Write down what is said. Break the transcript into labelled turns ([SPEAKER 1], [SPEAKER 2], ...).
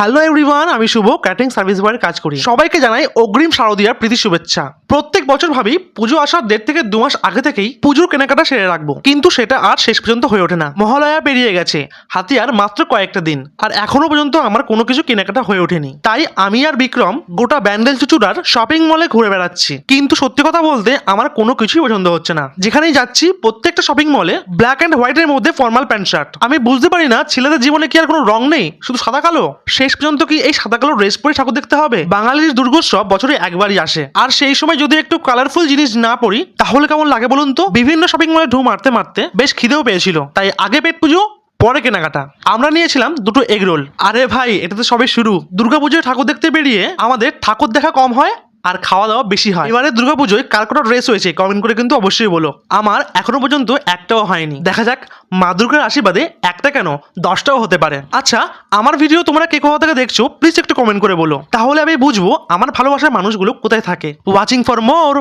[SPEAKER 1] Hello everyone, আমি শুভ catering service বয়ের কাজ করি। সবাইকে জানাই অগ্রিম শারদীয়ার প্রীতি শুভেচ্ছা। প্রত্যেক বছর ভাবি পুজো আসার 1.5 থেকে 2 মাস আগে থেকেই পুজোর কেনাকাটা সেরে রাখবো, কিন্তু সেটা আর শেষ পর্যন্ত হয়ে ওঠে না। মহালয়া পেরিয়ে গেছে, হাতে আর মাত্র কয়েকটা দিন, আর এখনো পর্যন্ত আমার কোনো কিছু কেনাকাটা হয়ে ওঠেনি। তাই আমি আর বিক্রম গোটা ব্যান্ডেল চুচুড়ার শপিং মলে ঘুরে বেড়াচ্ছি, কিন্তু সত্যি কথা বলতে আমার কোনো কিছুই পছন্দ হচ্ছে না। যেখানেই যাচ্ছি প্রত্যেকটা শপিং মলে ব্ল্যাক অ্যান্ড হোয়াইটের মধ্যে ফর্মাল প্যান্ট শার্ট। আমি বুঝতে পারি না ছেলেদের জীবনে কি আর কোনো রং নেই, শুধু সাদা কালো? শেষ পর্যন্ত কি এই সাদা কালো ড্রেস পরে ঠাকুর দেখতে হবে? বাঙালির দুর্গোৎসব বছরে একবারই আসে, আর সেই সময় যদি একটু কালারফুল জিনিস না পরি তাহলে কেমন লাগে বলুন তো? বিভিন্ন শপিং মলে ঢু মারতে মারতে বেশ খিদেও পেয়েছিল, তাই আগে পেট পুজো পরে কেনাকাটা। আমরা নিয়েছিলাম 2টো এগ রোল। আরে ভাই, এটা তো সবে শুরু। দুর্গাপুজোয় ঠাকুর দেখতে বেরিয়ে আমাদের ঠাকুর দেখা কম হয় আর খাওয়া দাওয়া বেশি হয়। এবারে দুর্গাপুজোয় কার কটা ড্রেস হয়েছে কমেন্ট করে কিন্তু অবশ্যই বলো। আমার এখনো পর্যন্ত একটাও হয়নি, দেখা যাক মা দুর্গার আশীর্বাদে একটা কেন 10টাও হতে পারে। আচ্ছা, আমার ভিডিও তোমরা কে কোথা থেকে দেখছো প্লিজ একটু কমেন্ট করে বলো, তাহলে আমি বুঝবো আমার ভালোবাসার মানুষগুলো কোথায় থাকে। Watching for more.